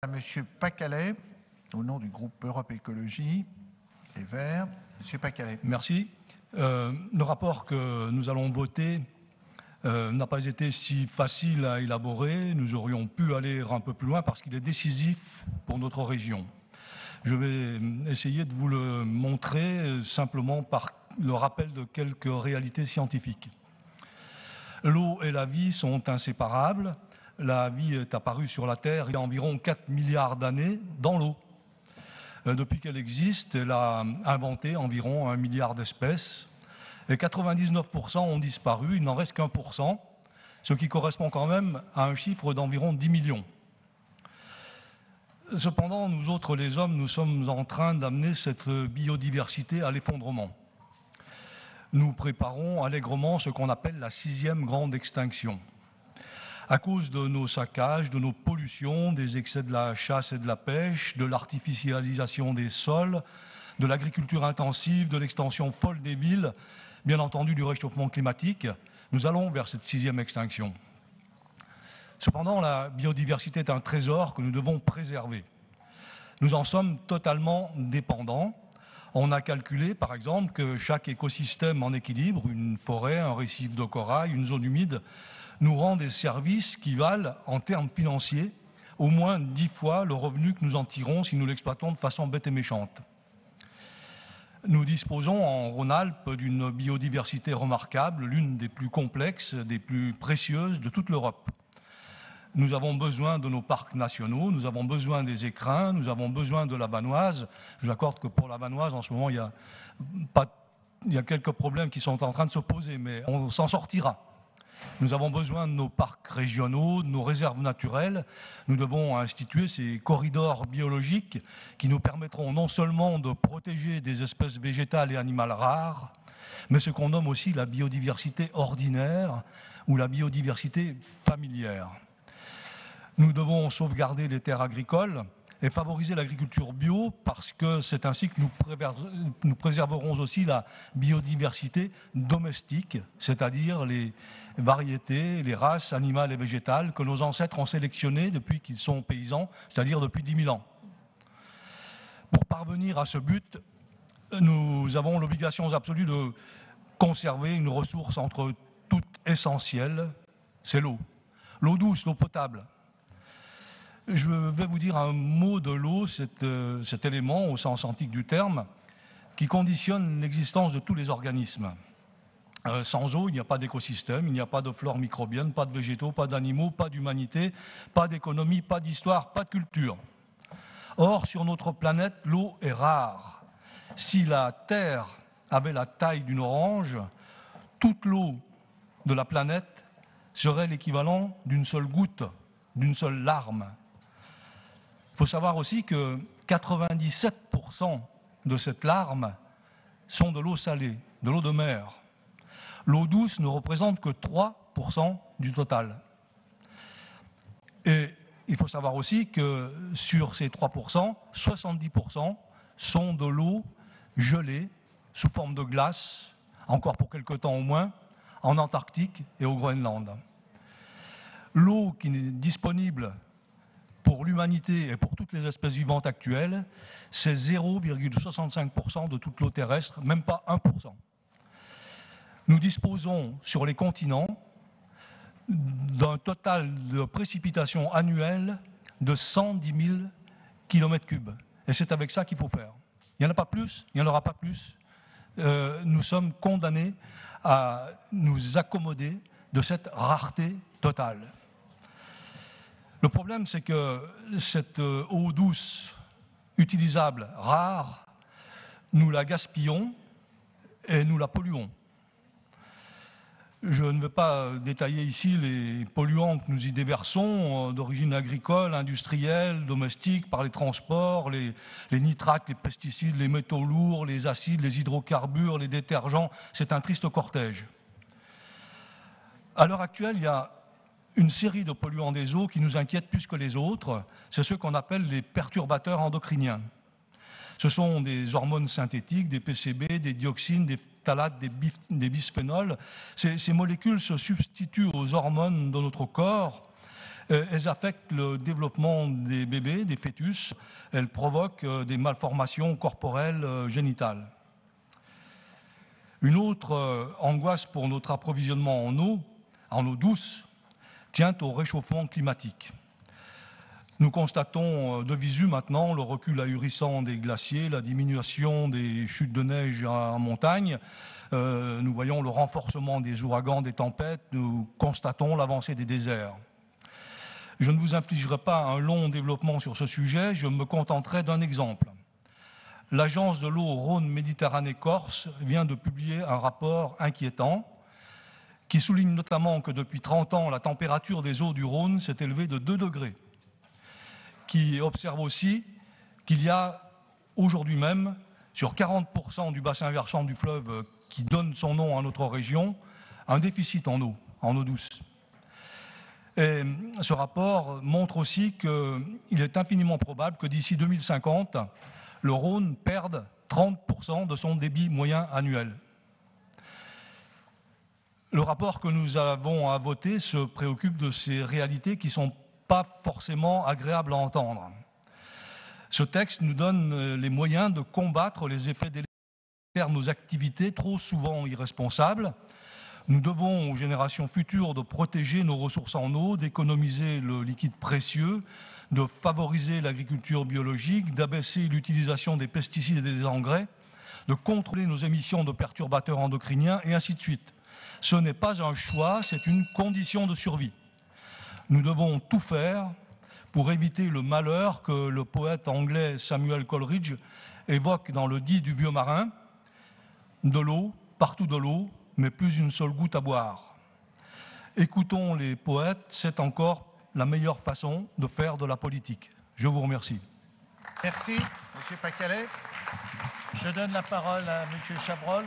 Monsieur Pacallet, au nom du groupe Europe Écologie Les Verts. Monsieur Pacallet. Merci. Le rapport que nous allons voter n'a pas été si facile à élaborer. Nous aurions pu aller un peu plus loin parce qu'il est décisif pour notre région. Je vais essayer de vous le montrer simplement par le rappel de quelques réalités scientifiques. L'eau et la vie sont inséparables. La vie est apparue sur la Terre il y a environ 4 milliards d'années dans l'eau. Depuis qu'elle existe, elle a inventé environ 1 milliard d'espèces. Et 99% ont disparu, il n'en reste qu'1%, ce qui correspond quand même à un chiffre d'environ 10 millions. Cependant, nous autres, les hommes, nous sommes en train d'amener cette biodiversité à l'effondrement. Nous préparons allègrement ce qu'on appelle la 6e grande extinction. À cause de nos saccages, de nos pollutions, des excès de la chasse et de la pêche, de l'artificialisation des sols, de l'agriculture intensive, de l'extension folle des villes, bien entendu du réchauffement climatique, nous allons vers cette 6e extinction. Cependant, la biodiversité est un trésor que nous devons préserver. Nous en sommes totalement dépendants. On a calculé, par exemple, que chaque écosystème en équilibre, une forêt, un récif de corail, une zone humide, nous rend des services qui valent, en termes financiers, au moins 10 fois le revenu que nous en tirons si nous l'exploitons de façon bête et méchante. Nous disposons en Rhône-Alpes d'une biodiversité remarquable, l'une des plus complexes, des plus précieuses de toute l'Europe. Nous avons besoin de nos parcs nationaux, nous avons besoin des écrins, nous avons besoin de la Vanoise. Je vous accorde que pour la Vanoise, en ce moment, il y a quelques problèmes qui sont en train de se poser, mais on s'en sortira. Nous avons besoin de nos parcs régionaux, de nos réserves naturelles. Nous devons instituer ces corridors biologiques qui nous permettront non seulement de protéger des espèces végétales et animales rares, mais ce qu'on nomme aussi la biodiversité ordinaire ou la biodiversité familière. Nous devons sauvegarder les terres agricoles et favoriser l'agriculture bio parce que c'est ainsi que nous préserverons aussi la biodiversité domestique, c'est-à-dire les variétés, les races animales et végétales que nos ancêtres ont sélectionnées depuis qu'ils sont paysans, c'est-à-dire depuis 10 000 ans. Pour parvenir à ce but, nous avons l'obligation absolue de conserver une ressource entre toutes essentielle, c'est l'eau. L'eau douce, l'eau potable. Je vais vous dire un mot de l'eau, cet élément au sens antique du terme, qui conditionne l'existence de tous les organismes. Sans eau, il n'y a pas d'écosystème, il n'y a pas de flore microbienne, pas de végétaux, pas d'animaux, pas d'humanité, pas d'économie, pas d'histoire, pas de culture. Or, sur notre planète, l'eau est rare. Si la Terre avait la taille d'une orange, toute l'eau de la planète serait l'équivalent d'une seule goutte, d'une seule larme. Il faut savoir aussi que 97% de cette larme sont de l'eau salée, de l'eau de mer. L'eau douce ne représente que 3% du total. Et il faut savoir aussi que sur ces 3%, 70% sont de l'eau gelée sous forme de glace, encore pour quelque temps au moins, en Antarctique et au Groenland. L'eau qui est disponible pour l'humanité et pour toutes les espèces vivantes actuelles, c'est 0,65% de toute l'eau terrestre, même pas 1%. Nous disposons sur les continents d'un total de précipitations annuelles de 110 000 km3. Et c'est avec ça qu'il faut faire. Il n'y en a pas plus, il n'y en aura pas plus. Nous sommes condamnés à nous accommoder de cette rareté totale. Le problème, c'est que cette eau douce, utilisable, rare, nous la gaspillons et nous la polluons. Je ne vais pas détailler ici les polluants que nous y déversons, d'origine agricole, industrielle, domestique, par les transports, les nitrates, les pesticides, les métaux lourds, les acides, les hydrocarbures, les détergents. C'est un triste cortège. À l'heure actuelle, il y a une série de polluants des eaux qui nous inquiètent plus que les autres. C'est ceux qu'on appelle les perturbateurs endocriniens. Ce sont des hormones synthétiques, des PCB, des dioxines, des phtalates, des bisphénols. Ces molécules se substituent aux hormones de notre corps Elles affectent le développement des bébés, des fœtus. Elles provoquent des malformations corporelles génitales. Une autre angoisse pour notre approvisionnement en eau douce, tient au réchauffement climatique. Nous constatons de visu maintenant le recul ahurissant des glaciers, la diminution des chutes de neige en montagne. Nous voyons le renforcement des ouragans, des tempêtes. Nous constatons l'avancée des déserts. Je ne vous infligerai pas un long développement sur ce sujet, je me contenterai d'un exemple. L'agence de l'eau Rhône-Méditerranée-Corse vient de publier un rapport inquiétant qui souligne notamment que depuis 30 ans, la température des eaux du Rhône s'est élevée de 2 degrés, qui observe aussi qu'il y a aujourd'hui même, sur 40% du bassin versant du fleuve qui donne son nom à notre région, un déficit en eau douce. Et ce rapport montre aussi qu'il est infiniment probable que d'ici 2050, le Rhône perde 30% de son débit moyen annuel. Le rapport que nous avons à voter se préoccupe de ces réalités qui ne sont pas forcément agréables à entendre. Ce texte nous donne les moyens de combattre les effets délétères de nos activités trop souvent irresponsables. Nous devons aux générations futures de protéger nos ressources en eau, d'économiser le liquide précieux, de favoriser l'agriculture biologique, d'abaisser l'utilisation des pesticides et des engrais, de contrôler nos émissions de perturbateurs endocriniens et ainsi de suite. Ce n'est pas un choix, c'est une condition de survie. Nous devons tout faire pour éviter le malheur que le poète anglais Samuel Coleridge évoque dans le dit du vieux marin, de l'eau, partout de l'eau, mais plus une seule goutte à boire. Écoutons les poètes, c'est encore la meilleure façon de faire de la politique. Je vous remercie. Merci, M. Pacalet. Je donne la parole à M. Chabrol.